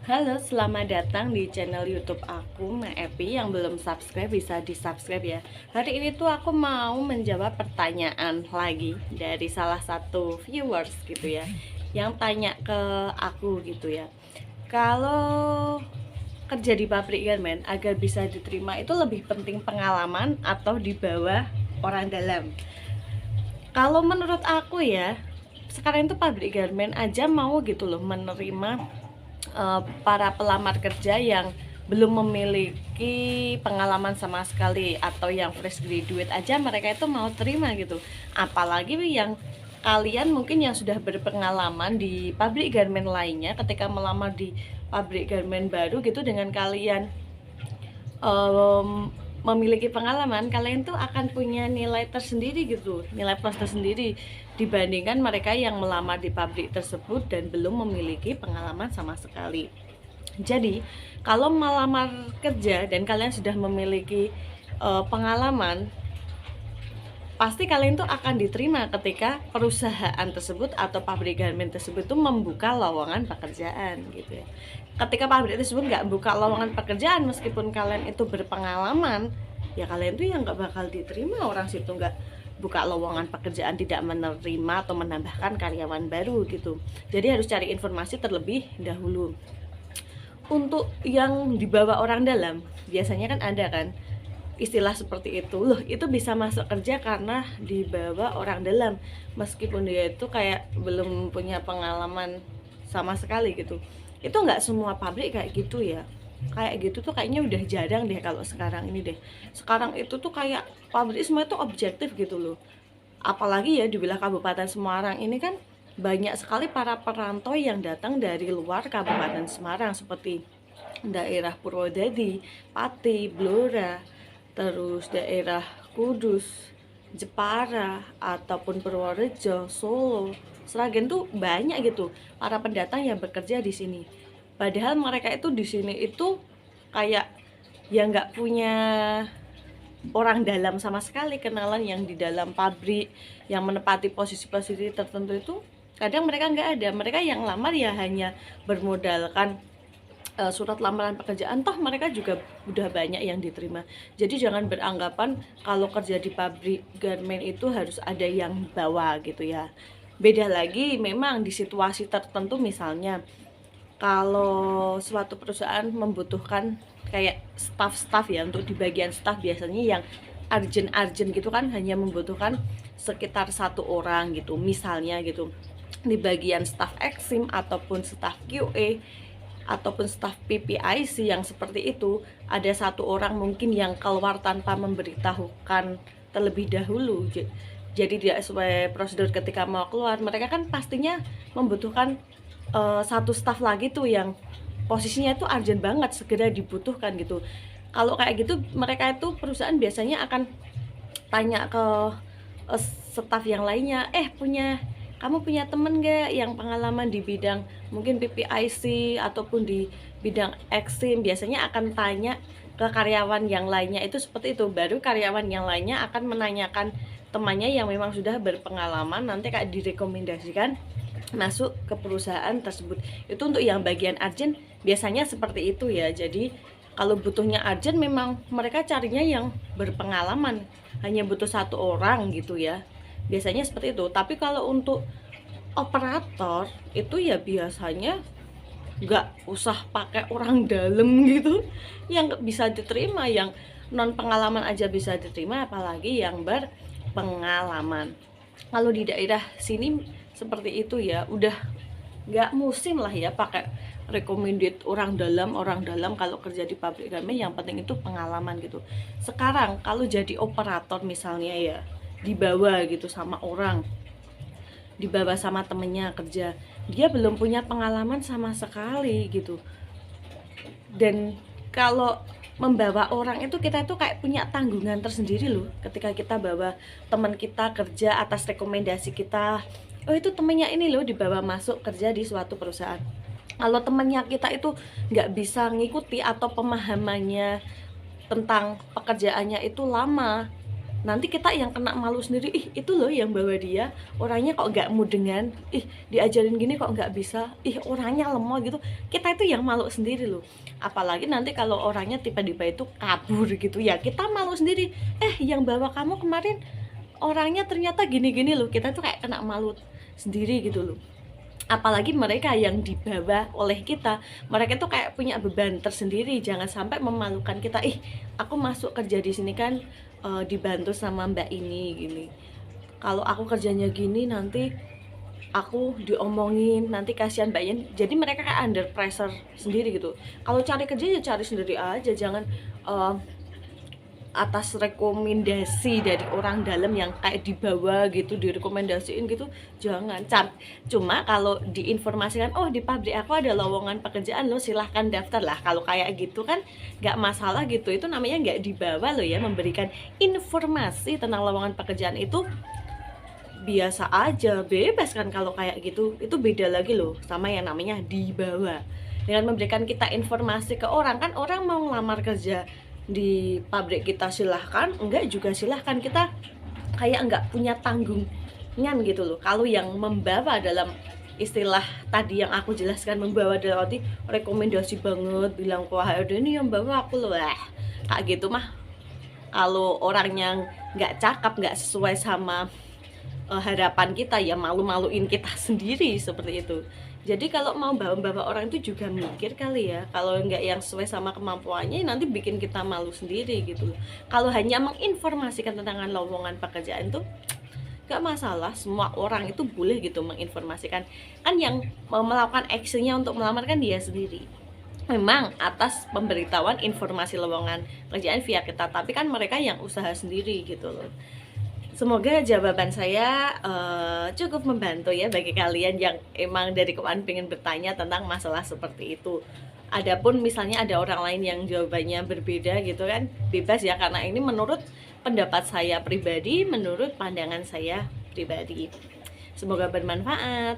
Halo, selamat datang di channel YouTube aku, Ma Epi. Yang belum subscribe bisa di-subscribe ya. Hari ini tuh aku mau menjawab pertanyaan lagi dari salah satu viewers gitu ya, yang tanya ke aku gitu ya. Kalau kerja di pabrik garmen agar bisa diterima itu lebih penting pengalaman atau di bawah orang dalam? Kalau menurut aku ya, sekarang itu pabrik garmen aja mau gitu loh menerima para pelamar kerja yang belum memiliki pengalaman sama sekali atau yang fresh graduate aja mereka itu mau terima gitu. Apalagi yang kalian mungkin yang sudah berpengalaman di pabrik garmen lainnya, ketika melamar di pabrik garmen baru gitu, dengan kalian memiliki pengalaman, kalian tuh akan punya nilai tersendiri gitu, nilai plus tersendiri dibandingkan mereka yang melamar di pabrik tersebut dan belum memiliki pengalaman sama sekali. Jadi, kalau melamar kerja dan kalian sudah memiliki pengalaman, pasti kalian tuh akan diterima ketika perusahaan tersebut atau pabrik garmen tersebut tuh membuka lowongan pekerjaan gitu ya. Ketika pabrik tersebut nggak buka lowongan pekerjaan meskipun kalian itu berpengalaman, ya kalian tuh yang nggak bakal diterima. Orang situ nggak buka lowongan pekerjaan, tidak menerima atau menambahkan karyawan baru gitu. Jadi harus cari informasi terlebih dahulu. Untuk yang dibawa orang dalam, biasanya kan ada kan istilah seperti itu, loh itu bisa masuk kerja karena dibawa orang dalam, meskipun dia itu kayak belum punya pengalaman sama sekali gitu. Itu nggak semua pabrik kayak gitu ya, kayak gitu tuh kayaknya udah jarang deh kalau sekarang ini deh. Sekarang itu tuh kayak pabrik semua itu objektif gitu loh, apalagi ya di wilayah Kabupaten Semarang ini kan banyak sekali para perantau yang datang dari luar Kabupaten Semarang, seperti daerah Purwodadi, Pati, Blora, terus daerah Kudus, Jepara, ataupun Purworejo, Solo, Sragen tuh banyak gitu para pendatang yang bekerja di sini. Padahal mereka itu di sini itu kayak yang nggak punya orang dalam sama sekali, kenalan yang di dalam pabrik yang menepati posisi-posisi tertentu itu kadang mereka nggak ada. Mereka yang lamar ya hanya bermodalkan surat lamaran pekerjaan, toh mereka juga udah banyak yang diterima. Jadi jangan beranggapan kalau kerja di pabrik garmen itu harus ada yang bawa gitu ya. Beda lagi memang di situasi tertentu, misalnya kalau suatu perusahaan membutuhkan kayak staff-staff ya, untuk di bagian staff biasanya yang urgent gitu kan, hanya membutuhkan sekitar 1 orang gitu misalnya gitu, di bagian staff Exim ataupun staff QA ataupun staf PPIC yang seperti itu, ada 1 orang mungkin yang keluar tanpa memberitahukan terlebih dahulu. Jadi tidak sesuai prosedur ketika mau keluar, mereka kan pastinya membutuhkan satu staf lagi tuh yang posisinya itu urgent banget, segera dibutuhkan gitu. Kalau kayak gitu, mereka itu perusahaan biasanya akan tanya ke staf yang lainnya, kamu punya temen gak yang pengalaman di bidang mungkin PPIC ataupun di bidang Exim. Biasanya akan tanya ke karyawan yang lainnya itu seperti itu, baru karyawan yang lainnya akan menanyakan temannya yang memang sudah berpengalaman, nanti kayak direkomendasikan masuk ke perusahaan tersebut. Itu untuk yang bagian urgent biasanya seperti itu ya. Jadi kalau butuhnya urgent memang mereka carinya yang berpengalaman, hanya butuh 1 orang gitu ya, biasanya seperti itu. Tapi kalau untuk operator itu ya biasanya nggak usah pakai orang dalam gitu yang bisa diterima, yang non pengalaman aja bisa diterima, apalagi yang berpengalaman. Kalau di daerah sini seperti itu ya, udah nggak musim lah ya pakai recommended orang dalam kalau kerja di pabrik garmen. Yang penting itu pengalaman gitu. Sekarang kalau jadi operator misalnya ya, dibawa gitu sama orang, dibawa sama temennya kerja, dia belum punya pengalaman sama sekali gitu. Dan kalau membawa orang itu, kita itu kayak punya tanggungan tersendiri loh, ketika kita bawa teman kita kerja atas rekomendasi kita. Oh itu temennya ini loh dibawa masuk kerja di suatu perusahaan. Kalau temennya kita itu nggak bisa ngikuti atau pemahamannya tentang pekerjaannya itu lama, nanti kita yang kena malu sendiri. Ih, itu loh yang bawa dia, orangnya kok nggak mudengan, ih diajarin gini kok nggak bisa, ih orangnya lemot gitu. Kita itu yang malu sendiri loh. Apalagi nanti kalau orangnya tiba-tiba itu kabur gitu ya, kita malu sendiri. Yang bawa kamu kemarin orangnya ternyata gini-gini loh. Kita tuh kayak kena malu sendiri gitu loh. Apalagi mereka yang dibawa oleh kita, mereka tuh kayak punya beban tersendiri. Jangan sampai memalukan kita. Aku masuk kerja di sini kan dibantu sama mbak ini gini, kalau aku kerjanya gini nanti aku diomongin, nanti kasihan mbaknya. Jadi mereka kayak under pressure sendiri gitu. Kalau cari kerja ya cari sendiri aja, jangan atas rekomendasi dari orang dalam yang kayak dibawa gitu, direkomendasiin gitu, jangan. Cuma kalau diinformasikan, oh di pabrik aku ada lowongan pekerjaan lo, silahkan daftar lah. Kalau kayak gitu kan nggak masalah gitu, itu namanya nggak dibawa lo ya. Memberikan informasi tentang lowongan pekerjaan itu biasa aja, bebas kan. Kalau kayak gitu itu beda lagi loh sama yang namanya dibawa. Dengan memberikan kita informasi ke orang, kan orang mau ngelamar kerja di pabrik kita silahkan, enggak juga silahkan. Kita kayak enggak punya tanggungan gitu loh. Kalau yang membawa dalam istilah tadi yang aku jelaskan, membawa dalam arti rekomendasi banget, bilang wah ada ini yang bawa aku loh, kayak gitu mah. Kalau orang yang nggak cakep, nggak sesuai sama harapan kita, ya malu-maluin kita sendiri seperti itu. Jadi kalau mau bawa-bawa orang itu juga mikir kali ya, kalau nggak yang sesuai sama kemampuannya nanti bikin kita malu sendiri gitu. Kalau hanya menginformasikan tentang lowongan pekerjaan itu nggak masalah, semua orang itu boleh gitu menginformasikan. Kan yang melakukan actionnya untuk melamar kan dia sendiri, memang atas pemberitahuan informasi lowongan pekerjaan via kita, tapi kan mereka yang usaha sendiri gitu loh. Semoga jawaban saya cukup membantu ya bagi kalian yang emang dari kemarin pengen bertanya tentang masalah seperti itu. Adapun misalnya ada orang lain yang jawabannya berbeda gitu kan, bebas ya, karena ini menurut pendapat saya pribadi, menurut pandangan saya pribadi. Semoga bermanfaat.